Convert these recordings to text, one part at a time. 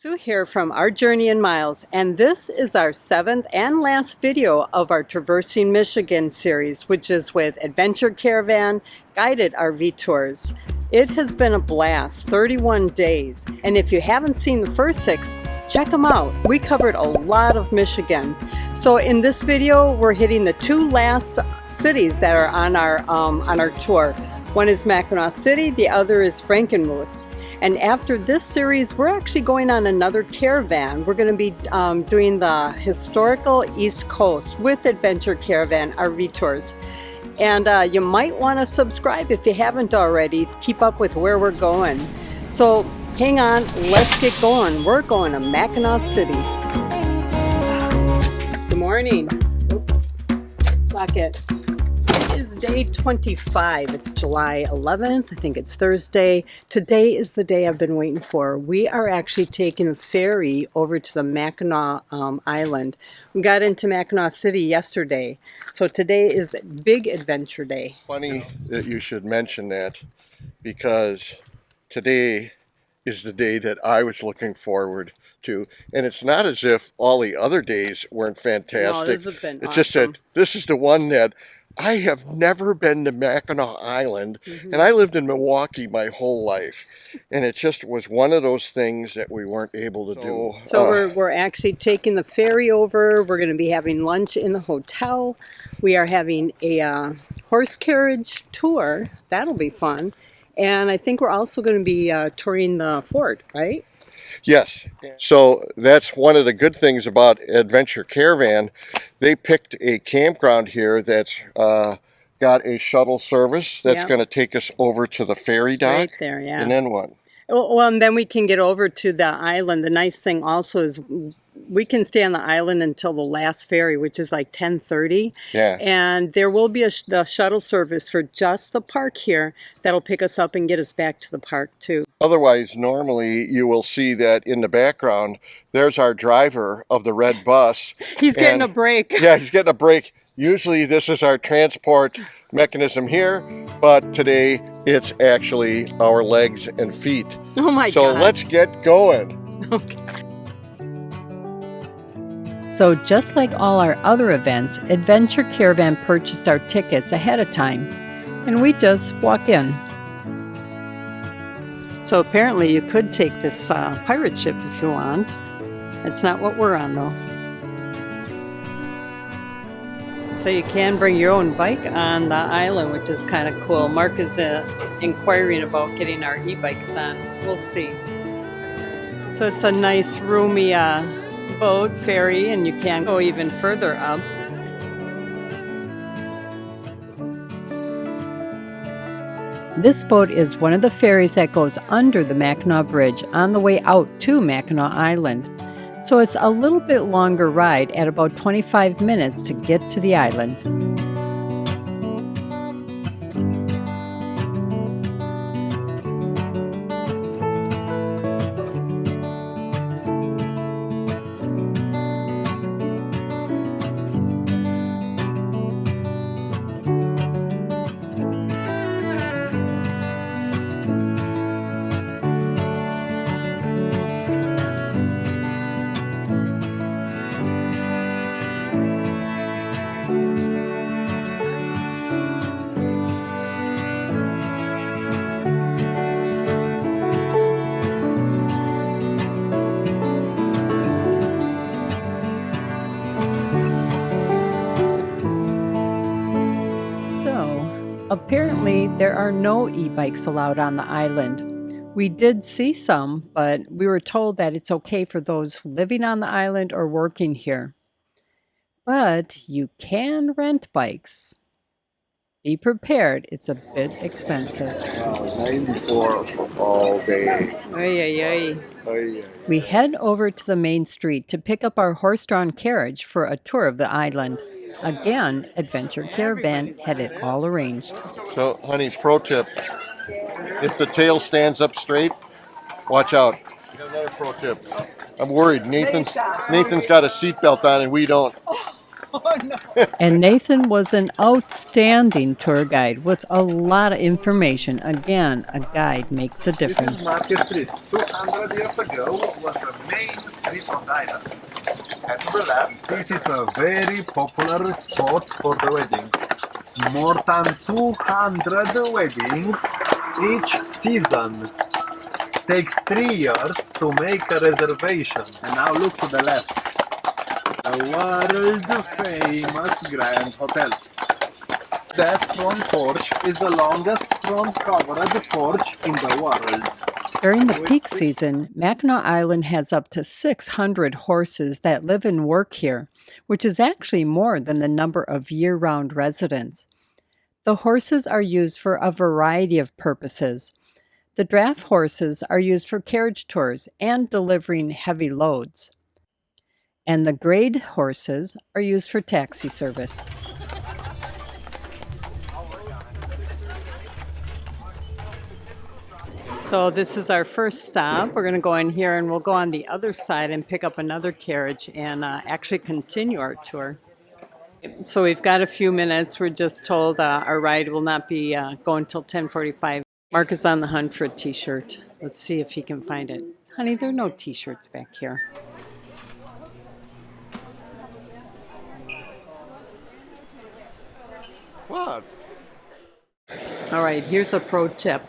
Sue here from Our Journey in Miles, and this is our 7th and last video of our Traversing Michigan series, which is with Adventure Caravan guided RV tours. It has been a blast, 31 days, and if you haven't seen the first 6, check them out. We covered a lot of Michigan. So in this video, we're hitting the 2 last cities that are on our tour. One is Mackinac City, the other is Frankenmuth. And after this series, we're actually going on another caravan. We're going to be doing the historical East Coast with Adventure Caravan RV tours. And you might want to subscribe if you haven't already to keep up with where we're going. So hang on, let's get going. We're going to Mackinac City. Good morning. Oops, clock it. It is day 25. It's July 11th. I think it's Thursday. Today is the day I've been waiting for. We are actually taking a ferry over to the Mackinac Island. We got into Mackinac City yesterday. So today is big adventure day. Funny that you should mention that, because today is the day that I was looking forward to. And it's not as if all the other days weren't fantastic. No, this has been It's awesome. just that this is the one that I have never been to Mackinac Island, and I lived in Milwaukee my whole life, and it just was one of those things that we weren't able to do. So we're actually taking the ferry over. We're going to be having lunch in the hotel. We are having a horse carriage tour. That'll be fun. And I think we're also going to be touring the fort, right? Yes, so that's one of the good things about Adventure Caravan. They picked a campground here that's got a shuttle service that's going to take us over to the ferry dock. Right there, yeah. And then what? Well, and then we can get over to the island. The nice thing also is we can stay on the island until the last ferry, which is like 10:30. Yeah. And there will be the shuttle service for just the park here that'll pick us up and get us back to the park too. Otherwise, normally you will see that in the background, there's our driver of the red bus. He's getting a break. Yeah, he's getting a break. Usually this is our transport mechanism here, but today it's actually our legs and feet. Oh my God. So let's get going. Okay. So just like all our other events, Adventure Caravan purchased our tickets ahead of time, and we just walk in. So apparently you could take this pirate ship if you want. It's not what we're on though. So you can bring your own bike on the island, which is kind of cool. Mark is inquiring about getting our e-bikes on. We'll see. So it's a nice roomy boat, ferry, and you can go even further up. This boat is one of the ferries that goes under the Mackinac Bridge on the way out to Mackinac Island. So it's a little bit longer ride at about 25 minutes to get to the island. Apparently, there are no e-bikes allowed on the island. We did see some, but we were told that it's okay for those living on the island or working here. But you can rent bikes. Be prepared, it's a bit expensive. 94 all day. Oy, oy, oy. We head over to the main street to pick up our horse-drawn carriage for a tour of the island. Again, Adventure Caravan had it all arranged. So, honey, pro tip, if the tail stands up straight, watch out. Another pro tip. I'm worried. Nathan's got a seatbelt on and we don't. And Nathan was an outstanding tour guide with a lot of information. Again, a guide makes a difference. This is Market Street. 200 years ago was the main street of the island. And to the left, this is a very popular spot for the weddings. More than 200 weddings each season. Takes 3 years to make a reservation. And now look to the left. A world famous Grand Hotel. That front porch is the longest front covered porch in the world. During the peak season, Mackinac Island has up to 600 horses that live and work here, which is actually more than the number of year-round residents. The horses are used for a variety of purposes. The draft horses are used for carriage tours and delivering heavy loads. And the grade horses are used for taxi service. So this is our first stop. We're going to go in here and we'll go on the other side and pick up another carriage and actually continue our tour. So we've got a few minutes. We're just told our ride will not be going till 10:45. Mark is on the hunt for a t-shirt. Let's see if he can find it. Honey, there are no t-shirts back here. What? All right, here's a pro tip.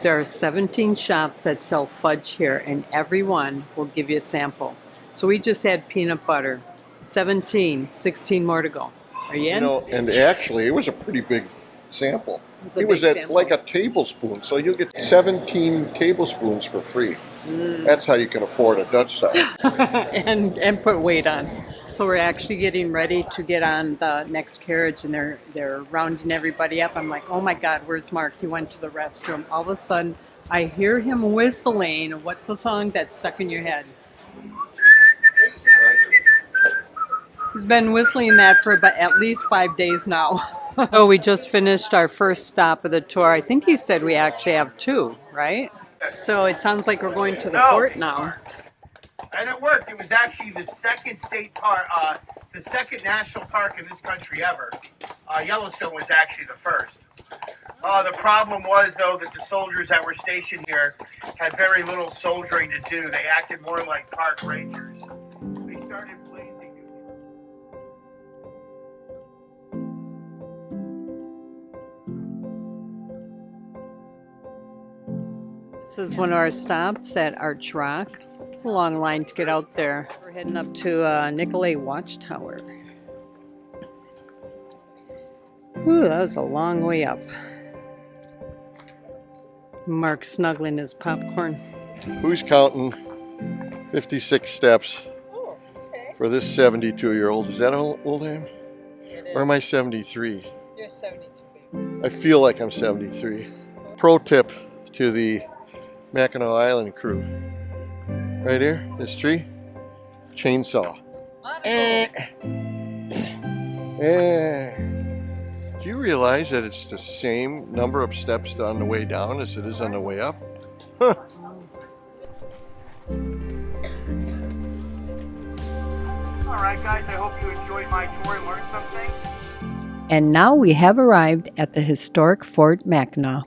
There are 17 shops that sell fudge here, and every one will give you a sample. So we just had peanut butter. 17, 16 more to go. Are you in? You know, and actually, it was a pretty big sample. It was at like a tablespoon, so you'll get 17 tablespoons for free. That's how you can afford a Dutch style. and put weight on. So we're actually getting ready to get on the next carriage, and they're rounding everybody up. I'm like, oh my God, where's Mark? He went to the restroom. All of a sudden, I hear him whistling. What's the song that's stuck in your head? He's been whistling that for about at least 5 days now. So we just finished our first stop of the tour. I think he said we actually have 2, right? So it sounds like we're going to the fort now. And it worked. It was actually the second state park, the second national park in this country ever. Yellowstone was actually the first. The problem was, though, that the soldiers that were stationed here had very little soldiering to do. They acted more like park rangers. They started blazing. This is one of our stops at Arch Rock. It's a long line to get out there. We're heading up to Nicolay Watchtower. Ooh, that was a long way up. Mark snuggling his popcorn. Who's counting 56 steps for this 72-year-old? Is that old name? Or am I 73? You're 72. I feel like I'm 73. Pro tip to the Mackinac Island crew. Right here, this tree, chainsaw. Do you realize that it's the same number of steps on the way down as it is on the way up? Huh. All right, guys, I hope you enjoyed my tour and learned something. And now we have arrived at the historic Fort Mackinac.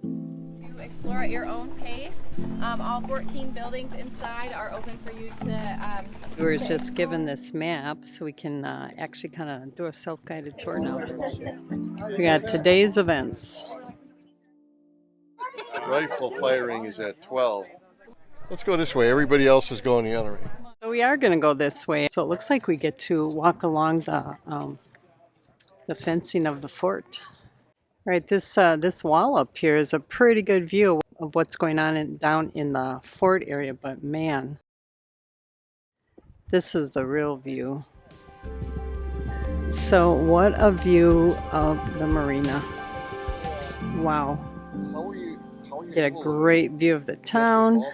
To explore at your own pace. All 14 buildings inside are open for you to... We were just given this map so we can actually kind of do a self-guided tour now. We got today's events. Rifle firing is at 12. Let's go this way. Everybody else is going the other way. So we are going to go this way. So it looks like we get to walk along the fencing of the fort. All right, this wall up here is a pretty good view of what's going on down in the fort area, but man, this is the real view. So what a view of the marina. Wow. Get a great view of the town.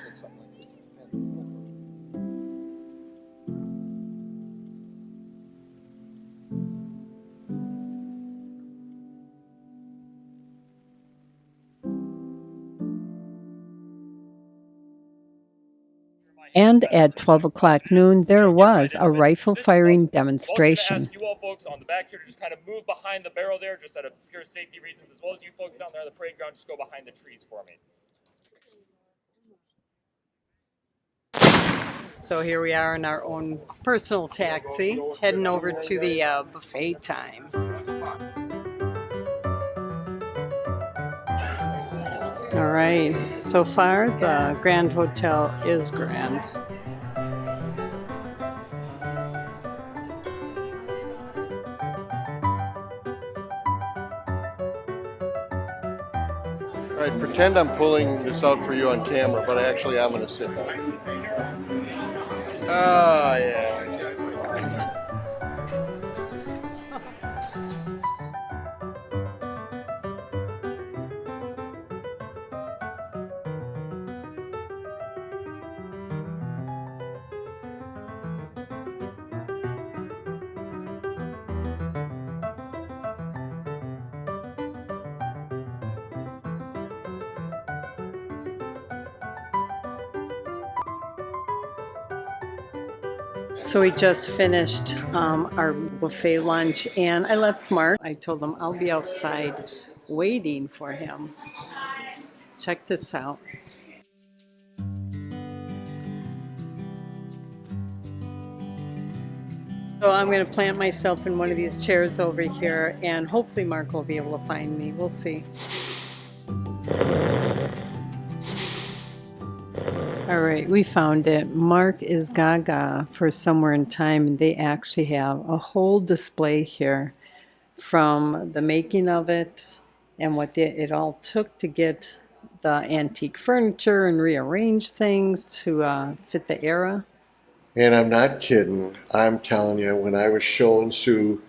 And at 12 o'clock noon, there was a rifle firing demonstration. Ask you all folks on the back here to just kind of move behind the barrel there, just out of pure safety reasons, as well as you folks down there on the parade ground, just go behind the trees for me. So here we are in our own personal taxi, heading over to the buffet time. All right, so far the Grand Hotel is grand. All right, pretend I'm pulling this out for you on camera, but actually I'm going to sit down. Oh, yeah. So we just finished our buffet lunch, and I left Mark. I told him I'll be outside waiting for him. Check this out. So I'm going to plant myself in one of these chairs over here, and hopefully Mark will be able to find me. We'll see. All right, we found it. Mark is gaga for Somewhere in Time, and they actually have a whole display here from the making of it and what it all took to get the antique furniture and rearrange things to fit the era. And I'm not kidding. I'm telling you, when I was showing Sue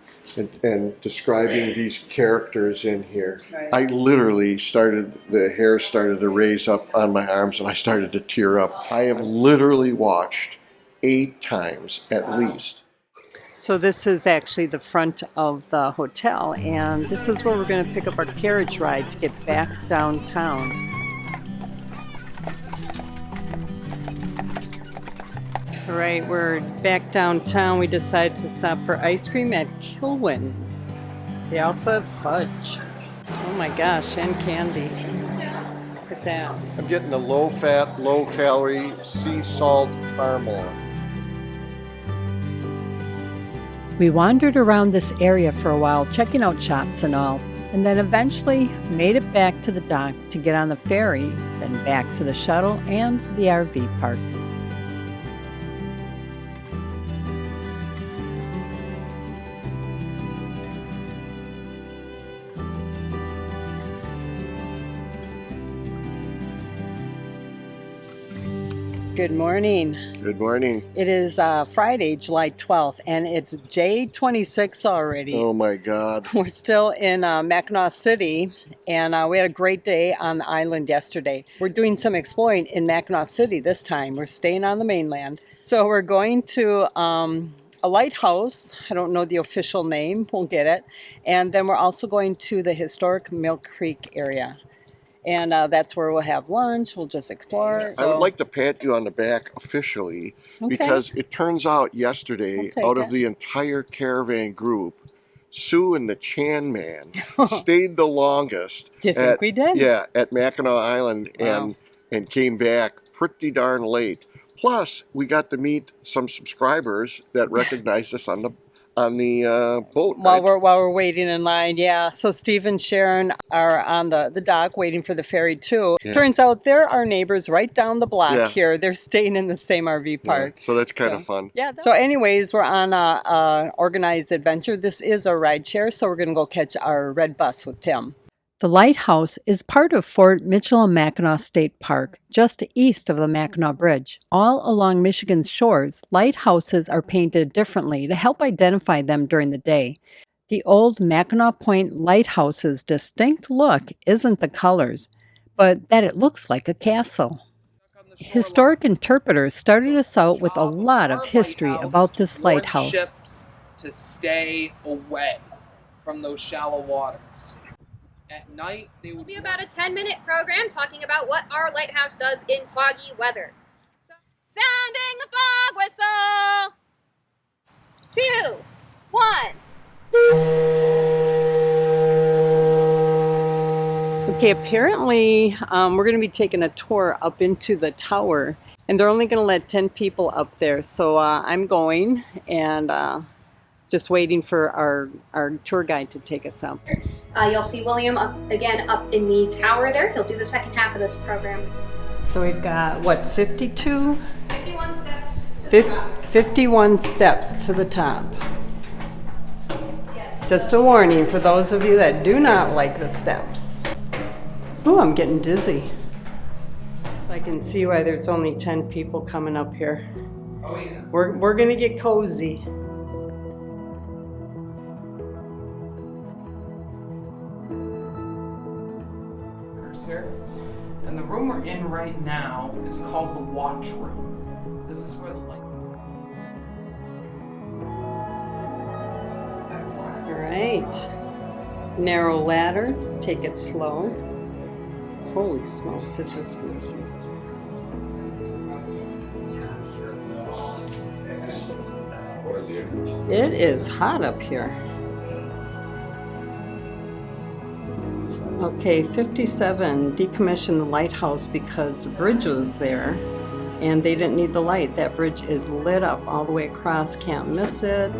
and describing these characters in here, Right. I literally the hair started to raise up on my arms and I started to tear up. I have literally watched 8 times at least. So this is actually the front of the hotel, and this is where we're going to pick up our carriage ride to get back downtown. All right, we're back downtown. We decided to stop for ice cream at Kilwin's. They also have fudge. Oh my gosh, and candy. Look at that. I'm getting the low-fat, low-calorie sea salt caramel. We wandered around this area for a while, checking out shops and all, and then eventually made it back to the dock to get on the ferry, then back to the shuttle and the RV park. Good morning. Good morning. It is Friday, July 12th, and it's day 26 already. Oh my God. We're still in Mackinac City, and we had a great day on the island yesterday. We're doing some exploring in Mackinac City this time. We're staying on the mainland. So we're going to a lighthouse. I don't know the official name. We'll get it. And then we're also going to the historic Mill Creek area. And that's where we'll have lunch. We'll just explore. I would like to pat you on the back officially, because it turns out yesterday, out of the entire caravan group, Sue and the Chan Man stayed the longest. Do you think we did? Yeah, at Mackinac Island. Wow. and came back pretty darn late. Plus, we got to meet some subscribers that recognized us on the boat. While we're waiting in line, yeah. So Steve and Sharon are on the dock waiting for the ferry too. Yeah. Turns out they're our neighbors right down the block here. They're staying in the same RV park. Yeah, so that's kind of fun. Yeah. So anyways, we're on a organized adventure. This is a ride share, so we're going to go catch our red bus with Tim. The lighthouse is part of Fort Mitchell-Mackinac State Park, just east of the Mackinac Bridge. All along Michigan's shores, lighthouses are painted differently to help identify them during the day. The old Mackinac Point lighthouse's distinct look isn't the colors, but that it looks like a castle. Historic interpreters started us out with a lot of history about this lighthouse. Ships to stay away from those shallow waters. At night, they would be about a 10-minute program talking about what our lighthouse does in foggy weather. So, sound 2, 1. Okay, apparently we're going to be taking a tour up into the tower, and they're only going to let 10 people up there. So I'm going and just waiting for our tour guide to take us up. You'll see William up in the tower there. He'll do the second half of this program. So we've got, what, 52? 51 steps to the top. 51 steps to the top. Yes. Just a warning for those of you that do not like the steps. Ooh, I'm getting dizzy. So I can see why there's only 10 people coming up here. Oh yeah. We're gonna get cozy. Here. And the room we're in right now is called the watch room. This is where the light. All right. Narrow ladder. Take it slow. Holy smokes, this is beautiful. It is hot up here. Okay, 57 decommissioned the lighthouse because the bridge was there and they didn't need the light. That bridge is lit up all the way across, can't miss it.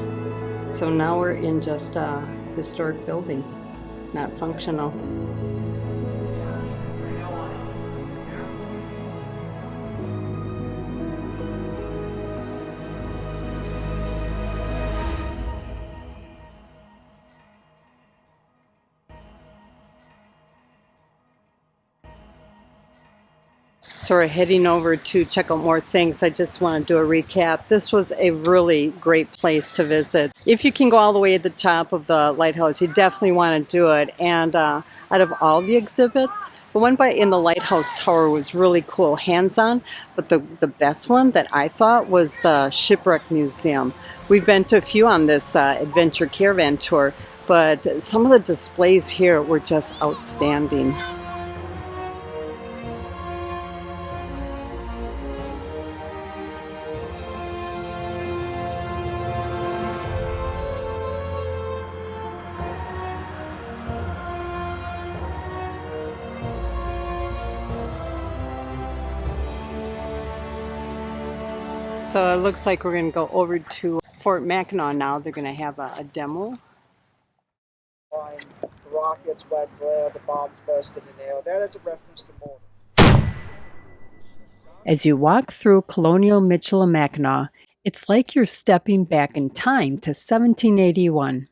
So now we're in just a historic building, not functional. So we're heading over to check out more things. I just want to do a recap. This was a really great place to visit. If you can go all the way to the top of the lighthouse, you definitely want to do it. And out of all the exhibits, the one in the lighthouse tower was really cool, hands-on. But the best one that I thought was the shipwreck museum. We've been to a few on this Adventure Caravan tour, but some of the displays here were just outstanding. So it looks like we're going to go over to Fort Mackinac now. They're going to have a demo. The rockets went glare, the bombs burst in the air. That is a reference to mortars. As you walk through colonial Michilimackinac, it's like you're stepping back in time to 1781.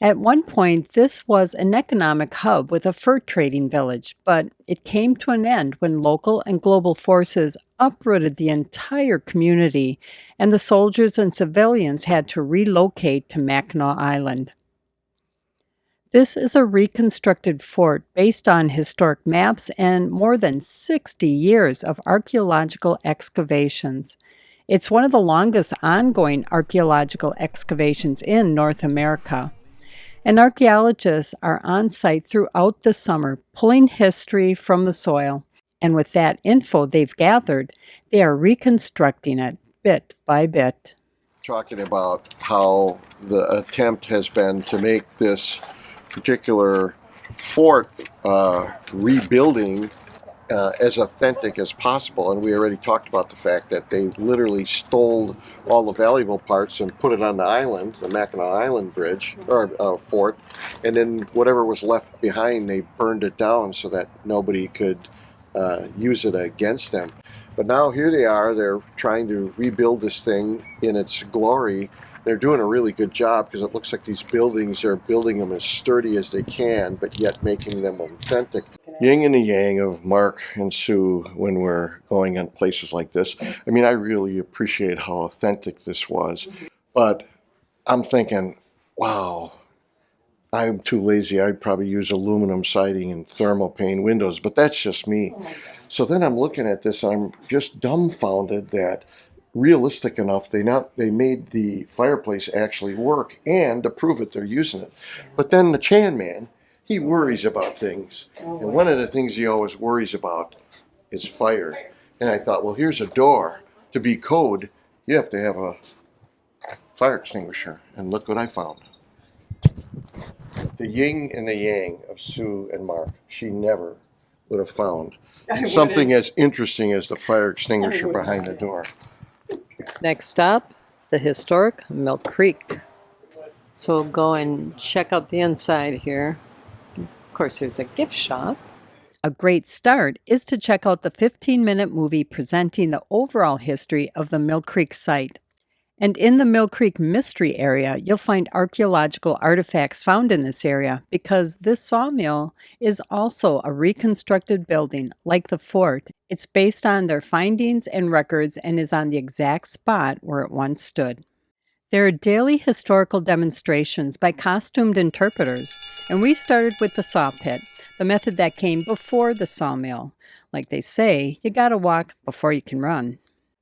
At one point, this was an economic hub with a fur trading village, but it came to an end when local and global forces uprooted the entire community, and the soldiers and civilians had to relocate to Mackinac Island. This is a reconstructed fort based on historic maps and more than 60 years of archaeological excavations. It's one of the longest ongoing archaeological excavations in North America. And archaeologists are on site throughout the summer, pulling history from the soil. And with that info they've gathered, they are reconstructing it bit by bit. Talking about how the attempt has been to make this particular fort rebuilding as authentic as possible, and we already talked about the fact that they literally stole all the valuable parts and put it on the island, the Mackinac Island bridge or fort, and then whatever was left behind they burned it down so that nobody could use it against them. But now here they are, they're trying to rebuild this thing in its glory. They're doing a really good job because it looks like these buildings are building them as sturdy as they can, but yet making them authentic. Yin and the yang of Mark and Sue when we're going on places like this. I mean, I really appreciate how authentic this was, but I'm thinking, wow, I'm too lazy. I'd probably use aluminum siding and thermopane windows, but that's just me. So then I'm looking at this and I'm just dumbfounded that realistic enough, they made the fireplace actually work, and to prove it, they're using it. But then the Chan man, he worries about things, and one of the things he always worries about is fire. And I thought, well, here's a door. To be code, you have to have a fire extinguisher, and look what I found. The yin and the yang of Sue and Mark. She never would have found something as interesting as the fire extinguisher behind the door. Next stop, the historic Mill Creek. So we'll go and check out the inside here. Of course, there's a gift shop. A great start is to check out the 15-minute movie presenting the overall history of the Mill Creek site. And in the Mill Creek Mystery Area, you'll find archaeological artifacts found in this area because this sawmill is also a reconstructed building like the fort. It's based on their findings and records and is on the exact spot where it once stood. There are daily historical demonstrations by costumed interpreters, and we started with the saw pit, the method that came before the sawmill. Like they say, you gotta walk before you can run.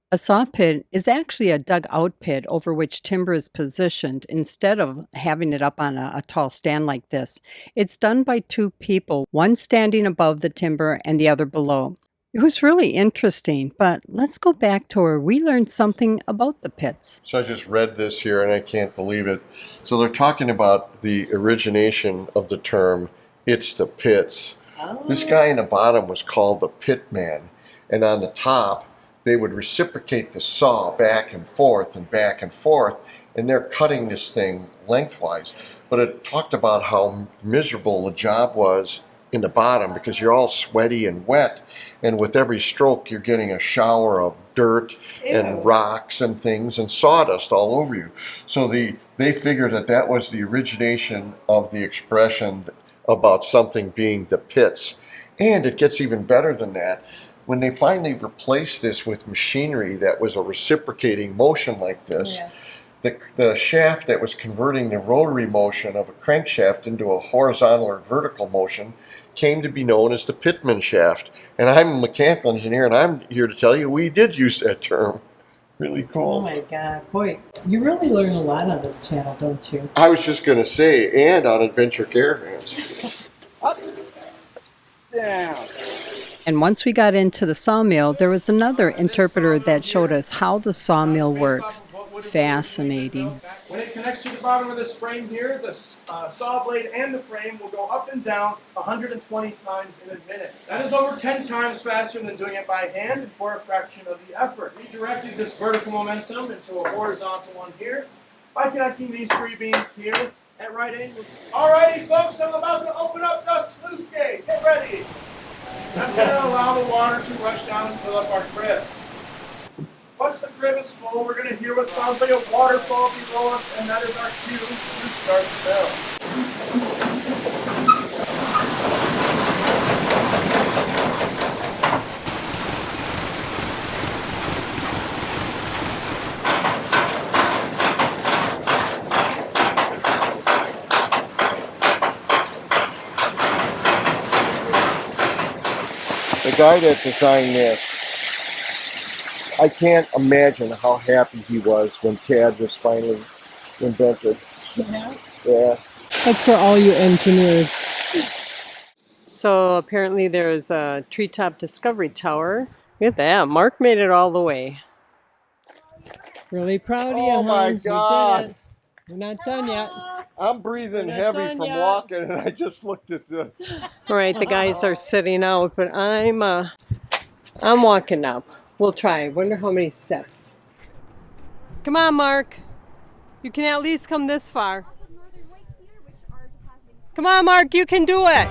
A saw pit is actually a dug-out pit over which timber is positioned instead of having it up on a tall stand like this. It's done by two people, one standing above the timber and the other below. It was really interesting, but let's go back to where we learned something about the pits. So I just read this here and I can't believe it. So they're talking about the origination of the term, it's the pits. Oh. This guy in the bottom was called the pit man, and on the top, they would reciprocate the saw back and forth, and they're cutting this thing lengthwise. But it talked about how miserable the job was in the bottom because you're all sweaty and wet, and with every stroke you're getting a shower of dirt and rocks and things and sawdust all over you. So they figured that was the origination of the expression about something being the pits. And it gets even better than that. When they finally replaced this with machinery that was a reciprocating motion like this, the shaft that was converting the rotary motion of a crankshaft into a horizontal or vertical motion came to be known as the pitman shaft. And I'm a mechanical engineer, and I'm here to tell you we did use that term. Really cool. Oh my God, boy, you really learn a lot on this channel, don't you? I was just going to say, and on Adventure Caravans. Up, down. And once we got into the sawmill, there was another interpreter that showed us how the sawmill works. Fascinating. When it connects to the bottom of this frame here, the saw blade and the frame will go up and down 120 times in a minute. That is over 10 times faster than doing it by hand and for a fraction of the effort. We directed this vertical momentum into a horizontal one here by connecting these three beams here at right angles. Alrighty folks, I'm about to open up the sluice gate. Get ready. That's going to allow the water to rush down and fill up our crib. Once the crib is full, we're going to hear what sounds like a waterfall below us, and that is our cue to start the mill. The guy that designed this, I can't imagine how happy he was when CAD was finally invented. Yeah. That's for all you engineers. So apparently there's a treetop discovery tower. Look at that. Mark made it all the way. Really proud of you, Oh my God. We did it. We're not done yet. I'm breathing heavy from walking, and I just looked at this. All right, the guys are sitting out, but I'm walking up. We'll try. Wonder how many steps. Come on, Mark. You can at least come this far. Come on, Mark. You can do it.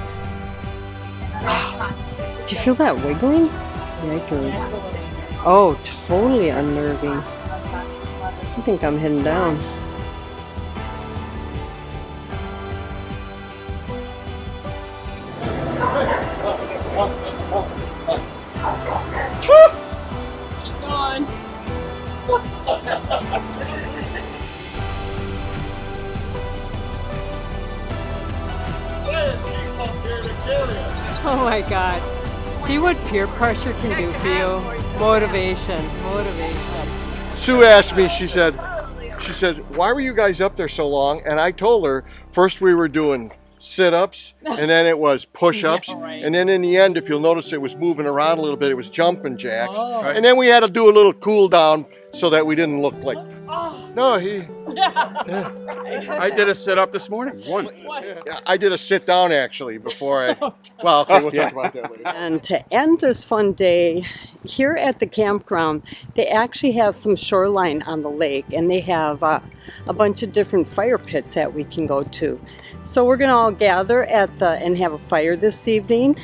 Do you feel that wiggling? Yeah, it goes. Oh, totally unnerving. I think I'm heading down. Keep going. Oh my God. See what peer pressure can do for you? Motivation. Sue asked me, she said, why were you guys up there so long? And I told her, first we were doing sit-ups, and then it was push-ups, and then in the end, if you'll notice, it was moving around a little bit, it was jumping jacks, and then we had to do a little cool down so that we didn't look like, no, I did a sit-up this morning. One. Yeah, I did a sit down actually before I. Well, okay, we'll talk about that later. And to end this fun day, here at the campground, they actually have some shoreline on the lake, and they have a bunch of different fire pits that we can go to. So we're gonna all gather and have a fire this evening,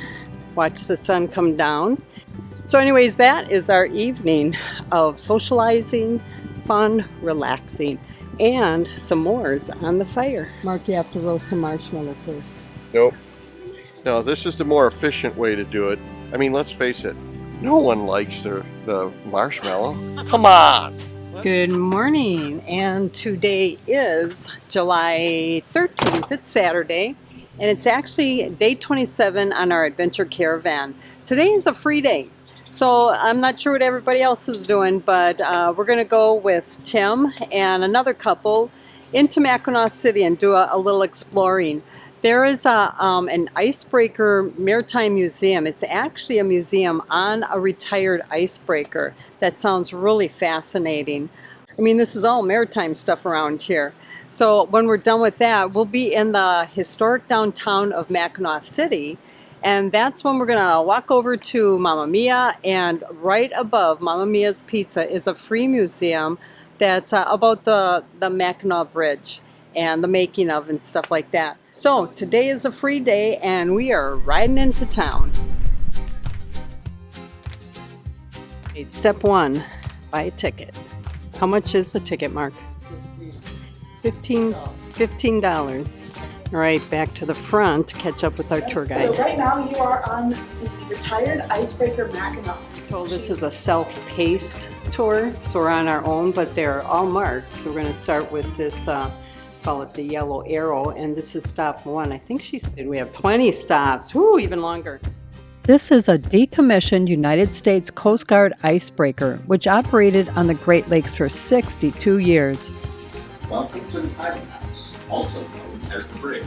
watch the sun come down. So anyways, that is our evening of socializing, fun, relaxing, and s'mores on the fire. Mark, you have to roast some marshmallow first. Nope. No, this is the more efficient way to do it. I mean, let's face it, no one likes the marshmallow. Come on! Good morning, and today is July 13th. It's Saturday, and it's actually day 27 on our Adventure Caravan. Today is a free day. So I'm not sure what everybody else is doing, but we're going to go with Tim and another couple into Mackinac City and do a little exploring. There is an icebreaker maritime museum. It's actually a museum on a retired icebreaker. That sounds really fascinating. I mean, this is all maritime stuff around here. So when we're done with that, we'll be in the historic downtown of Mackinac City. And that's when we're gonna walk over to Mamma Mia, and right above Mamma Mia's Pizza is a free museum that's about the Mackinac Bridge and the making of and stuff like that. So today is a free day and we are riding into town. Step one, buy a ticket. How much is the ticket, Mark? $15. All right, back to the front to catch up with our tour guide. So right now you are on the retired icebreaker Mackinac. Well, this is a self-paced tour, so we're on our own, but they're all marked. So we're going to start with this, call it the yellow arrow, and this is stop 1. I think she said we have 20 stops. Woo, even longer. This is a decommissioned United States Coast Guard icebreaker, which operated on the Great Lakes for 62 years. Welcome to the Pilot House, also known as the bridge.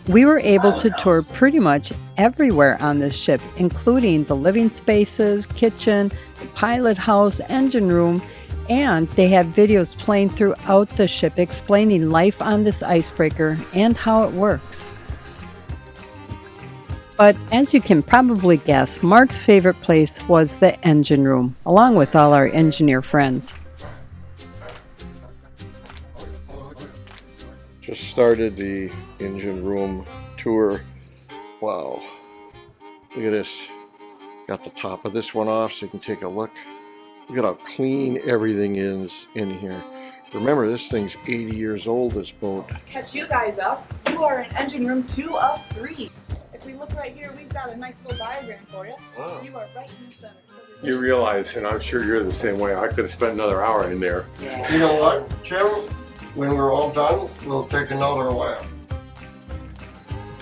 We were able to tour pretty much everywhere on this ship, including the living spaces, kitchen, the pilot house, engine room, and they have videos playing throughout the ship explaining life on this icebreaker and how it works. But as you can probably guess, Mark's favorite place was the engine room, along with all our engineer friends. Just started the engine room tour. Wow. Look at this. Got the top of this one off so you can take a look. Look at how clean everything is in here. Remember, this thing's 80 years old, this boat. Catch you guys up. You are in engine room 2 of 3. If we look right here, we've got a nice little diagram for you. Wow. You are right in the center. So You realize, and I'm sure you're the same way, I could have spent another hour in there. You know what, Jim? When we're all done, we'll take another lap.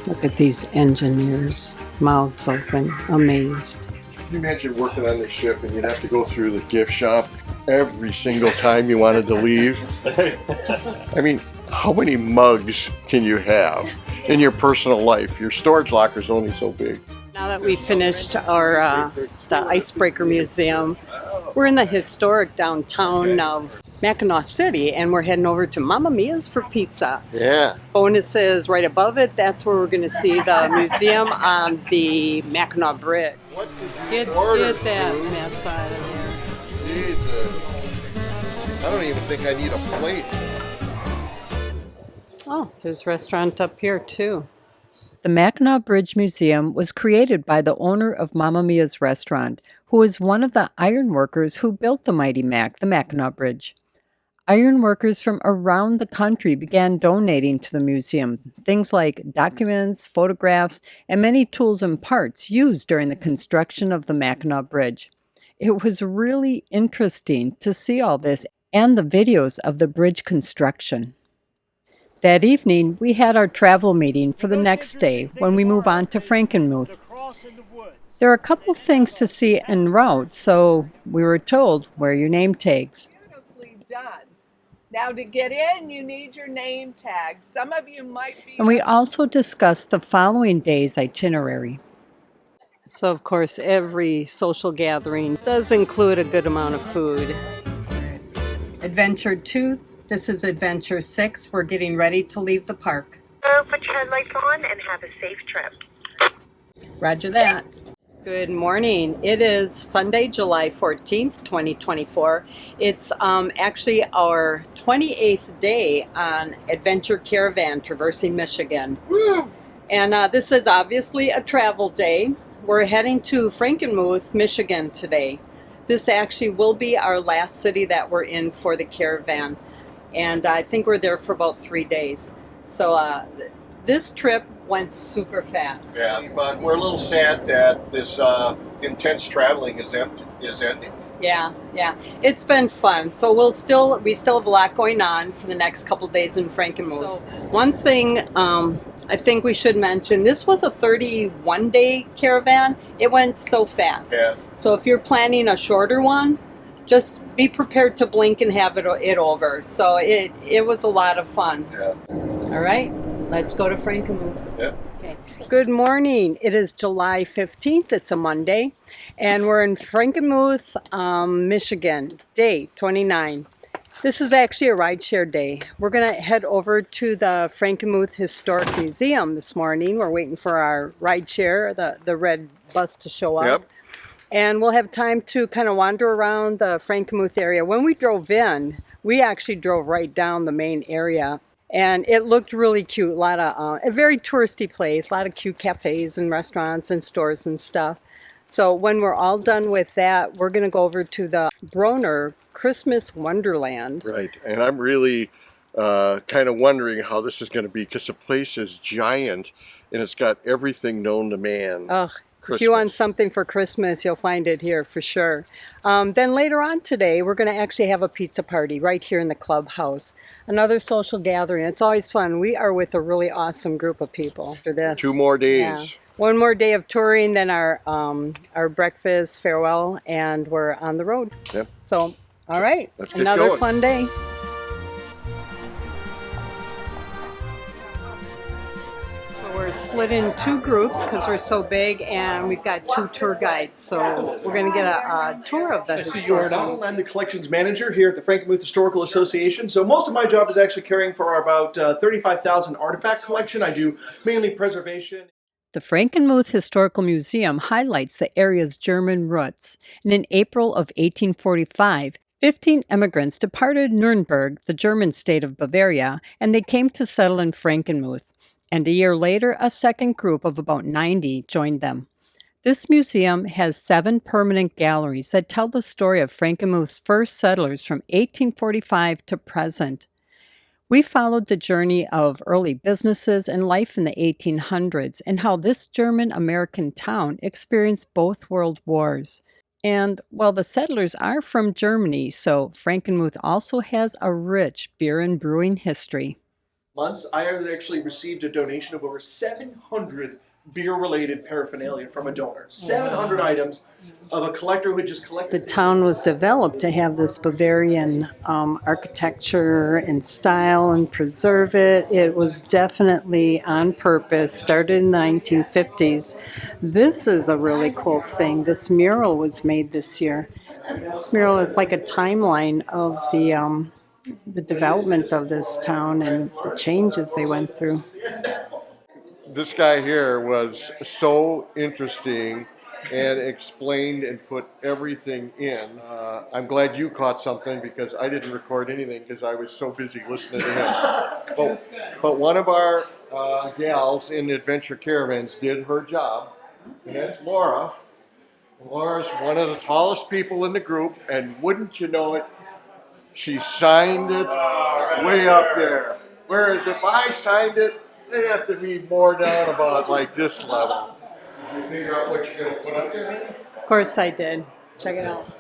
Look at these engineers, mouths open, amazed. Can you imagine working on this ship and you'd have to go through the gift shop every single time you wanted to leave? I mean, how many mugs can you have in your personal life? Your storage locker's only so big. Now that we finished our the Icebreaker Museum, we're in the historic downtown of Mackinac City, and we're heading over to Mamma Mia's for pizza. Yeah. Bonus is right above it. That's where we're going to see the museum on the Mackinac Bridge. Get that mess out of there. Jesus. I don't even think I need a plate. Oh, there's a restaurant up here too. The Mackinac Bridge Museum was created by the owner of Mamma Mia's restaurant, who was one of the iron workers who built the mighty Mac, the Mackinac Bridge. Iron workers from around the country began donating to the museum, things like documents, photographs, and many tools and parts used during the construction of the Mackinac Bridge. It was really interesting to see all this and the videos of the bridge construction. That evening, we had our travel meeting for the next day when we move on to Frankenmuth. There are a couple things to see en route, so we were told, wear your name tags. Beautifully done. Now to get in, you need your name tag. Some of you might be... And we also discussed the following day's itinerary. So, of course, every social gathering does include a good amount of food. Adventure 2 This is Adventure 6. We're getting ready to leave the park. Put your headlights on and have a safe trip. Roger that. Good morning. It is Sunday, July 14th, 2024. It's actually our 28th day on Adventure Caravan traversing Michigan. Woo! And this is obviously a travel day. We're heading to Frankenmuth, Michigan today. This actually will be our last city that we're in for the caravan. And I think we're there for about 3 days. So this trip went super fast. Yeah, but we're a little sad that this intense traveling is ending. Yeah. It's been fun. So we still have a lot going on for the next couple days in Frankenmuth. So one thing I think we should mention, this was a 31-day caravan. It went so fast. Yeah. So if you're planning a shorter one, just be prepared to blink and have it over. So it was a lot of fun. Yeah. All right, let's go to Frankenmuth. Yep. Okay. Good morning. It is July 15th. It's a Monday, and we're in Frankenmuth, Michigan, day 29. This is actually a rideshare day. We're going to head over to the Frankenmuth Historic Museum this morning. We're waiting for our rideshare, the red bus, to show up. Yep. And we'll have time to kind of wander around the Frankenmuth area. When we drove in, we actually drove right down the main area. And it looked really cute. A lot of a very touristy place. A lot of cute cafes and restaurants and stores and stuff. So when we're all done with that, we're going to go over to the Broner Christmas Wonderland. Right, and I'm really kind of wondering how this is going to be, because the place is giant and it's got everything known to man. Ugh. If you want something for Christmas, you'll find it here for sure. Then later on today, we're going to actually have a pizza party right here in the clubhouse. Another social gathering. It's always fun. We are with a really awesome group of people for this. 2 more days. Yeah. One more day of touring, then our breakfast farewell, and we're on the road. Yep. So, all right, let's get another going. fun day. We're split in 2 groups because we're so big, and we've got 2 tour guides. So we're going to get a tour of the historical. I'm the collections manager here at the Frankenmuth Historical Association. So most of my job is actually caring for our about 35,000 artifact collection. I do mainly preservation. The Frankenmuth Historical Museum highlights the area's German roots. And in April of 1845, 15 immigrants departed Nuremberg, the German state of Bavaria, and they came to settle in Frankenmuth. And a year later, a second group of about 90 joined them. This museum has 7 permanent galleries that tell the story of Frankenmuth's first settlers from 1845 to present. We followed the journey of early businesses and life in the 1800s and how this German-American town experienced both world wars. And while the settlers are from Germany, so Frankenmuth also has a rich beer and brewing history. Months, I actually received a donation of over 700 beer-related paraphernalia from a donor. 700 items of a collector who had just collected. The town was developed to have this Bavarian architecture and style and preserve it. It was definitely on purpose, started in the 1950s. This is a really cool thing. This mural was made this year. This mural is like a timeline of the development of this town and the changes they went through. This guy here was so interesting and explained and put everything in. I'm glad you caught something, because I didn't record anything because I was so busy listening to him. But one of our gals in Adventure Caravans did her job, and that's Laura. Laura's one of the tallest people in the group, and wouldn't you know it, she signed it way up there. Whereas if I signed it, they'd have to be more down about like this level. Did you figure out what you're going to put up there? Of course I did. Check it out.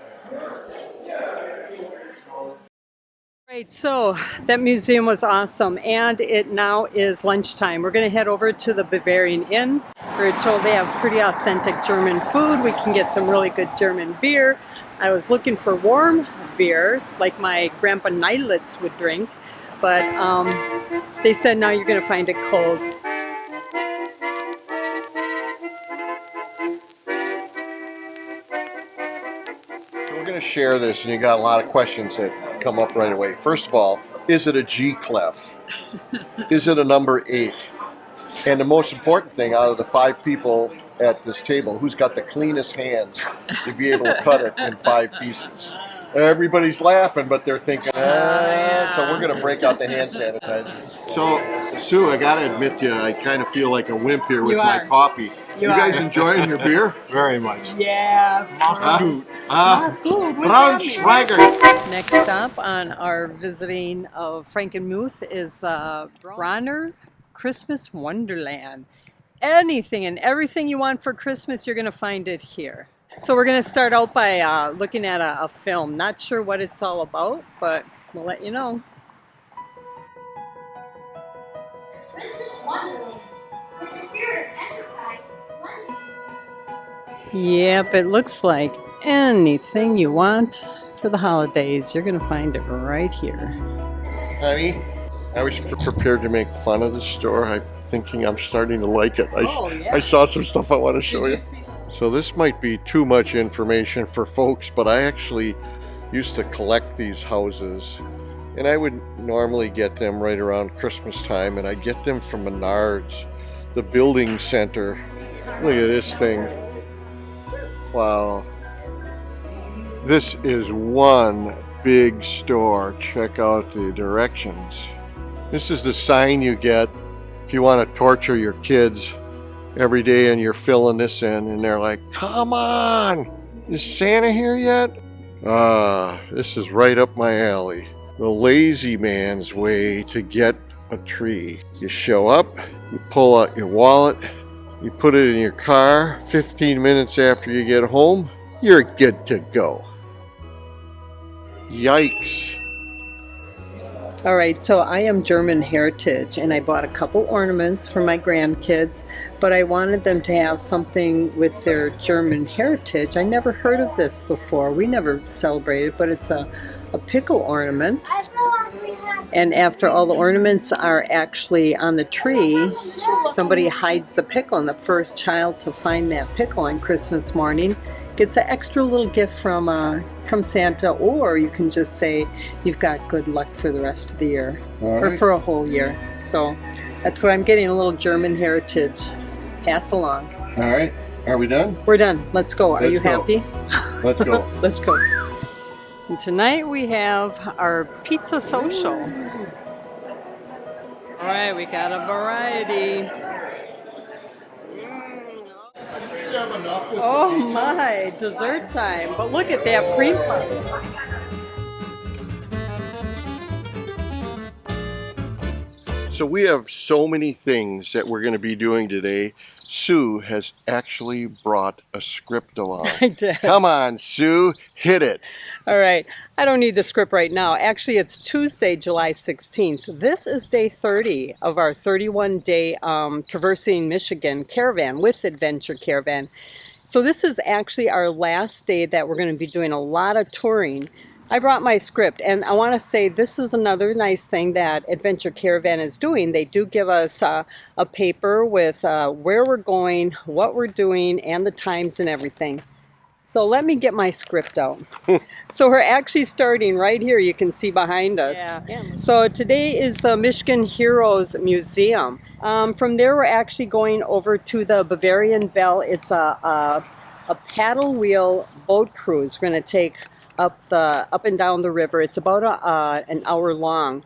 Right, so that museum was awesome, and it now is lunchtime. We're going to head over to the Bavarian Inn. We're told they have pretty authentic German food. We can get some really good German beer. I was looking for warm beer, like my grandpa Neilitz would drink, but they said now you're going to find it cold. We're going to share this, and you got a lot of questions that come up right away. First of all, is it a G clef? Is it a number 8? And the most important thing, out of the 5 people at this table, who's got the cleanest hands to be able to cut it in 5 pieces? Everybody's laughing, but they're thinking, so we're going to break out the hand sanitizer. So, Sue, I got to admit to you, I kind of feel like a wimp here with my coffee. You guys enjoying your beer? Very much. Yeah. Braunschweiger. Next stop on our visiting of Frankenmuth is the Bronner Christmas Wonderland. Anything and everything you want for Christmas, you're going to find it here. So we're going to start out by looking at a film. Not sure what it's all about, but we'll let you know. Christmas Wonderland with the spirit of enterprise. Yep, it looks like anything you want for the holidays, you're going to find it right here. Honey, I was prepared to make fun of the store. I'm thinking I'm starting to like it. I saw some stuff I want to show you. So this might be too much information for folks, but I actually used to collect these houses, and I would normally get them right around Christmas time, and I get them from Menards, the building center. Look at this thing. Wow. This is one big store. Check out the directions. This is the sign you get if you want to torture your kids every day and you're filling this in and they're like, come on, is Santa here yet? This is right up my alley. The lazy man's way to get a tree. You show up, you pull out your wallet, you put it in your car. 15 minutes after you get home, you're good to go. Yikes. All right, so I am German heritage, and I bought a couple ornaments for my grandkids, but I wanted them to have something with their German heritage. I never heard of this before. We never celebrated, but it's a pickle ornament. And after all the ornaments are actually on the tree, somebody hides the pickle, and the first child to find that pickle on Christmas morning gets an extra little gift from Santa, or you can just say you've got good luck for the rest of the year, or for a whole year. So that's what I'm getting, a little German heritage. Pass along. All right, are we done? We're done. Let's go. Are you happy? Let's go. Let's go. And tonight we have our pizza social. All right, we got a variety. Oh my, dessert time. But look at that cream puff. So we have so many things that we're going to be doing today. Sue has actually brought a script along. I did. Come on, Sue, hit it. All right, I don't need the script right now. Actually, it's Tuesday, July 16th. This is day 30 of our 31-day Traversing Michigan caravan with Adventure Caravan. So this is actually our last day that we're going to be doing a lot of touring. I brought my script, and I want to say this is another nice thing that Adventure Caravan is doing. They do give us a paper with where we're going, what we're doing, and the times and everything. So let me get my script out. So we're actually starting right here. You can see behind us. Yeah. So today is the Michigan Heroes Museum. From there, we're actually going over to the Bavarian Bell. It's a paddle wheel boat cruise. We're going to take up and down the river. It's about an hour long.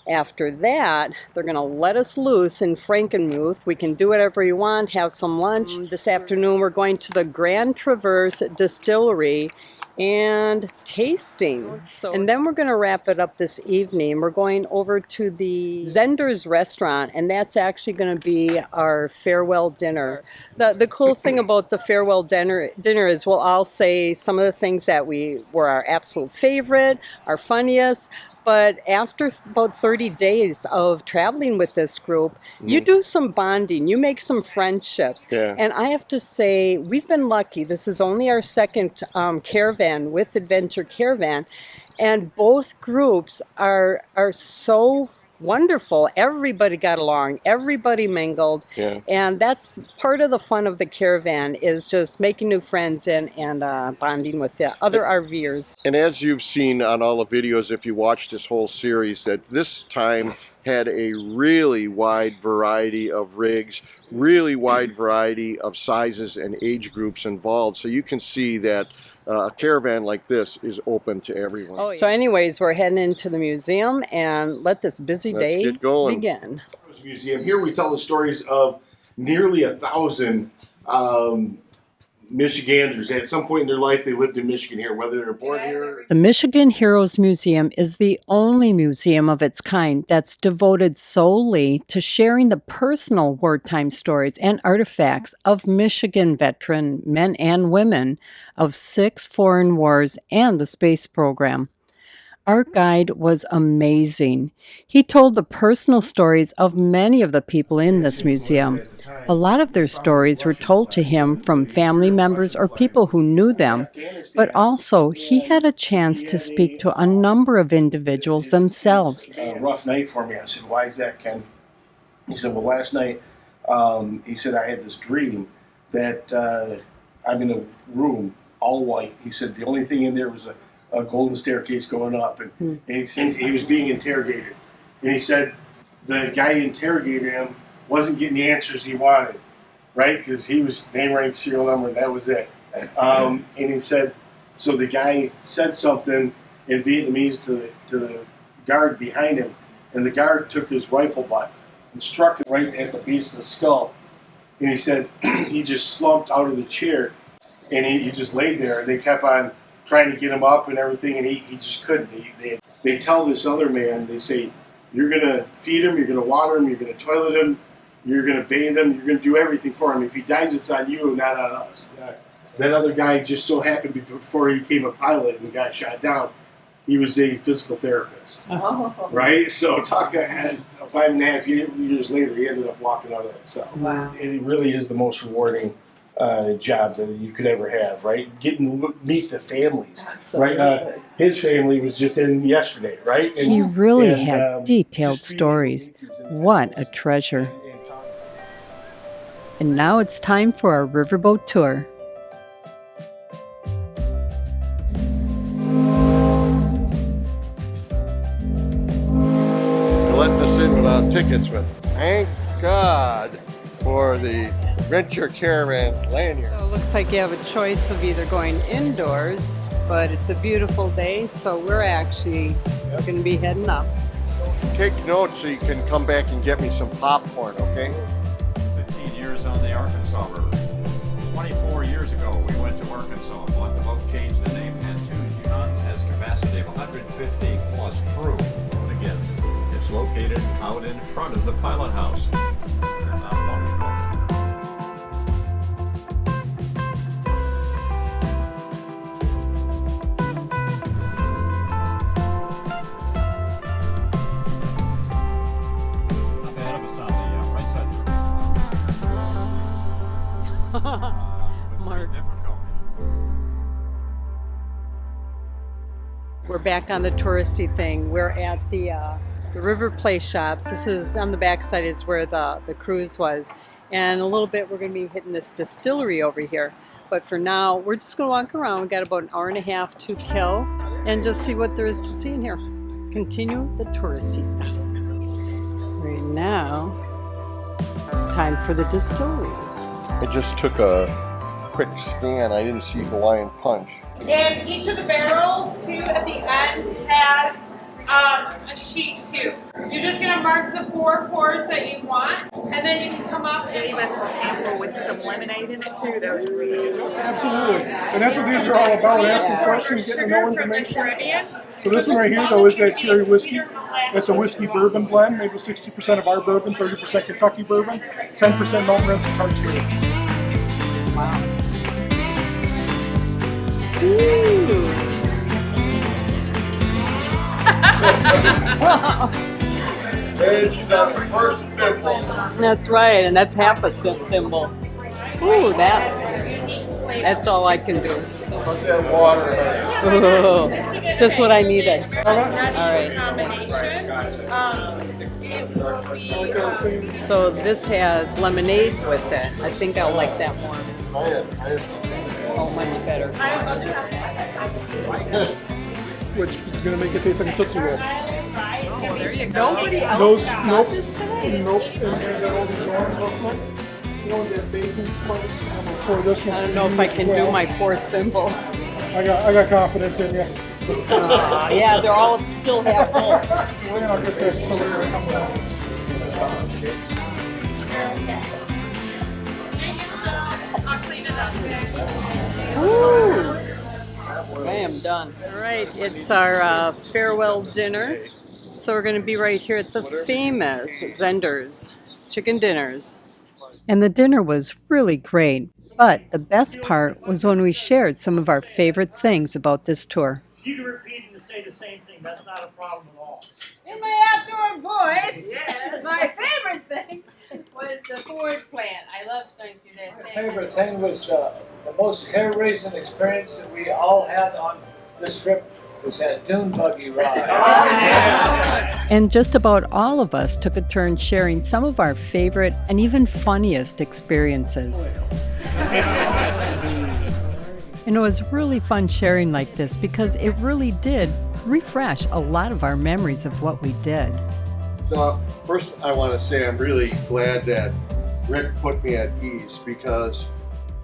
After that, they're going to let us loose in Frankenmuth. We can do whatever you want, have some lunch. This afternoon, we're going to the Grand Traverse Distillery and tasting. And then we're going to wrap it up this evening. We're going over to the Zender's restaurant, and that's actually going to be our farewell dinner. The cool thing about the farewell dinner is we'll all say some of the things that were our absolute favorite, our funniest. But after about 30 days of traveling with this group, you do some bonding, you make some friendships. Yeah. And I have to say, we've been lucky. This is only our second caravan with Adventure Caravan. And both groups are so wonderful. Everybody got along, everybody mingled, and that's part of the fun of the caravan, is just making new friends and bonding with the other RVers. And as you've seen on all the videos, if you watch this whole series, that this time had a really wide variety of rigs, really wide variety of sizes and age groups involved. So you can see that a caravan like this is open to everyone. Oh, yeah. So anyways, we're heading into the museum and let this busy day begin. Museum. Here we tell the stories of nearly 1,000 Michiganders. At some point in their life, they lived in Michigan here, whether they were born here. The Michigan Heroes Museum is the only museum of its kind that's devoted solely to sharing the personal wartime stories and artifacts of Michigan veteran men and women of 6 foreign wars and the space program. Our guide was amazing. He told the personal stories of many of the people in this museum. A lot of their stories were told to him from family members or people who knew them, but also he had a chance to speak to a number of individuals themselves. A rough night for me. I said, "Why is that, Ken?" He said, "Well, last night," he said, "I had this dream that I'm in a room all white." He said, "The only thing in there was a golden staircase going up," and he was being interrogated. And he said the guy who interrogated him wasn't getting the answers he wanted, right? Because he was name, rank, serial number, and that was it. And he said, so the guy said something in Vietnamese to the guard behind him, and the guard took his rifle butt and struck it right at the base of the skull. And he said he just slumped out of the chair, and he just laid there, and they kept on trying to get him up and everything, and he just couldn't. They tell this other man, they say, "You're going to feed him, you're going to water him, you're going to toilet him, you're going to bathe him, you're going to do everything for him. If he dies, it's on you and not on us." That other guy just so happened before he became a pilot and got shot down, he was a physical therapist. Oh. Right? So talk 5.5 years later, he ended up walking out of that cell. Wow. It really is the most rewarding job that you could ever have, right? Getting to meet the families. Absolutely. Right? His family was just in yesterday, right? And, he really had detailed stories. What a treasure. And now it's time for our riverboat tour. They're letting us in without tickets, but thank God for the Adventure Caravans lanyard. So it looks like you have a choice of either going indoors, but it's a beautiful day, so we're actually going to be heading up. Take notes so you can come back and get me some popcorn, okay? 15 years on the Arkansas River. 24 years ago, we went to Arkansas and bought the boat, changed the name, and 2 tons, has capacity of 150 plus crew. Again, it's located out in front of the pilot house. Mark. We're back on the touristy thing. We're at the River Play Shops. This is on the backside is where the cruise was. And in a little bit we're going to be hitting this distillery over here. But for now, we're just going to walk around. We've got about an hour and a half to kill and just see what there is to see in here. Continue the touristy stuff. Right now, it's time for the distillery. I just took a quick scan. I didn't see Hawaiian Punch. And each of the barrels, too, at the end has a sheet, too. So you're just going to mark the 4 pours that you want, and then you can come up and give us a sample with some lemonade in it, too. That was really good. Absolutely. And that's what these are all about, asking questions, getting to know information. So this one right here, though, is that cherry whiskey. It's a whiskey bourbon blend, made with 60% of our bourbon, 30% Kentucky bourbon, 10% malt rinse and tart cherries. Wow. And she's on her first thimble. That's right, and that's half a thimble. Ooh, that's all I can do. What's that water? Ooh. Just what I needed. All right. So this has lemonade with it. I think I'll like that more. Oh, much better. Which is going to make it taste like a Tootsie Roll. Oh, there you go. Nobody else got this today? Nope. And there's that old jar of you know, that baking spice for this one. I don't know if I can do my fourth thimble. I got confidence in you. Yeah, they're all still half full. We're going to get this. So we're going to come down. Woo! I am done. All right, it's our farewell dinner. So we're going to be right here at the famous Zender's Chicken Dinners. And the dinner was really great. But the best part was when we shared some of our favorite things about this tour. You can repeat and say the same thing. That's not a problem at all. In my outdoor voice, my favorite thing was the Ford plant. I loved going through that. My favorite thing was the most hair-raising experience that we all had on this trip was that dune buggy ride. And just about all of us took a turn sharing some of our favorite and even funniest experiences. And it was really fun sharing like this because it really did refresh a lot of our memories of what we did. So first I want to say I'm really glad that Rick put me at ease because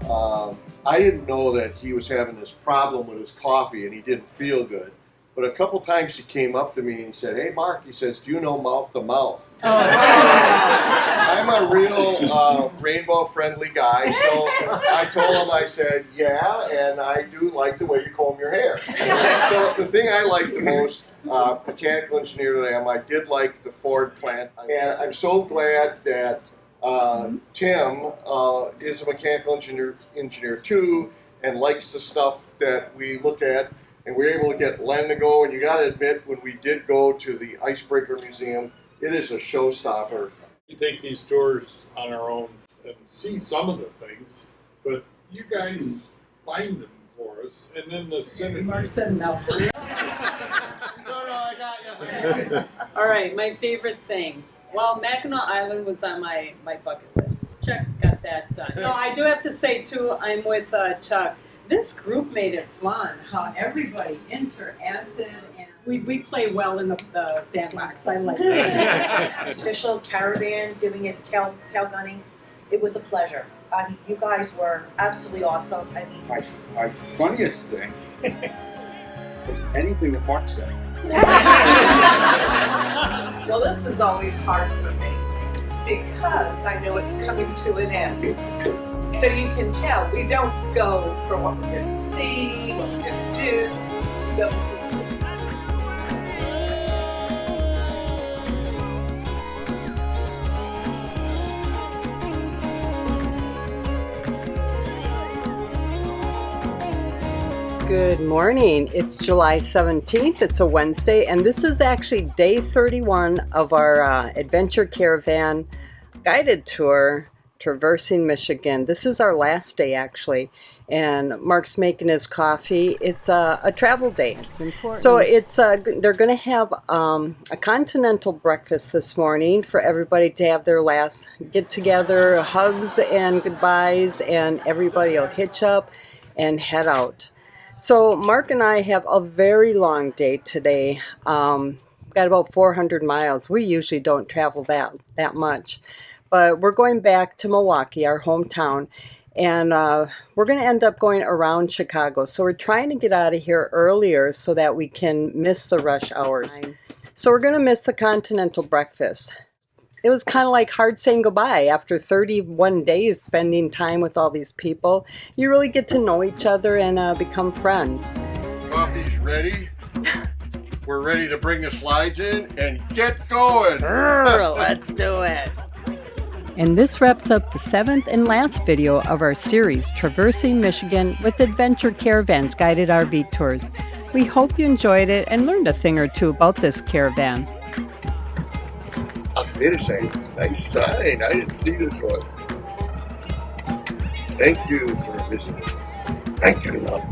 I didn't know that he was having this problem with his coffee and he didn't feel good. But a couple times he came up to me and said, "Hey Mark," he says, "do you know mouth to mouth?" I'm a real rainbow friendly guy, so I told him, I said, "Yeah, and I do like the way you comb your hair." So the thing I like the most, mechanical engineer that I am, I did like the Ford plant. And I'm so glad that Tim is a mechanical engineer too and likes the stuff that we look at. And we were able to get Len to go, and you got to admit, when we did go to the Icebreaker Museum, it is a showstopper. We take these tours on our own and see some of the things, but you guys find them for us, and then the synergy. Mark said enough. No, I got you. All right, my favorite thing. Well, Mackinac Island was on my bucket list. Check, got that done. No, I do have to say, too, I'm with Chuck. This group made it fun, how everybody interacted, and we play well in the sandbox. I like that. Official caravan, doing it, tail gunning. It was a pleasure. I mean, you guys were absolutely awesome. I mean, my funniest thing was anything that Mark said. Well, this is always hard for me because I know it's coming to an end. So you can tell we don't go for what we're going to see, what we're going to do. We go for Good morning. It's July 17th. It's a Wednesday, and this is actually day 31 of our Adventure Caravan guided tour traversing Michigan. This is our last day actually, and Mark's making his coffee. It's a travel day. It's important. So it's they're going to have a continental breakfast this morning for everybody to have their last get together, hugs and goodbyes, and everybody will hitch up and head out. So Mark and I have a very long day today. Got about 400 miles. We usually don't travel that much. But we're going back to Milwaukee, our hometown, and we're going to end up going around Chicago. So we're trying to get out of here earlier so that we can miss the rush hours. So we're going to miss the continental breakfast. It was kind of like hard saying goodbye after 31 days spending time with all these people. You really get to know each other and become friends. Coffee's ready. We're ready to bring the slides in and get going. Let's do it. And this wraps up the 7th and last video of our series, Traversing Michigan with Adventure Caravans Guided RV Tours. We hope you enjoyed it and learned a thing or two about this caravan. I'm finishing. Nice sign. I didn't see this one. Thank you for visiting. Thank you, love.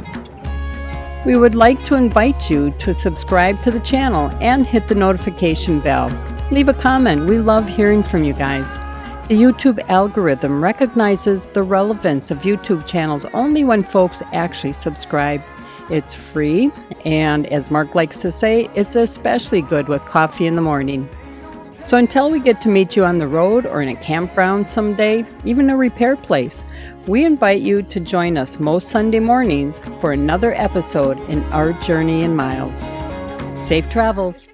We would like to invite you to subscribe to the channel and hit the notification bell. Leave a comment. We love hearing from you guys. The YouTube algorithm recognizes the relevance of YouTube channels only when folks actually subscribe. It's free, and as Mark likes to say, it's especially good with coffee in the morning. So until we get to meet you on the road or in a campground someday, even a repair place, we invite you to join us most Sunday mornings for another episode in our journey in Myles. Safe travels!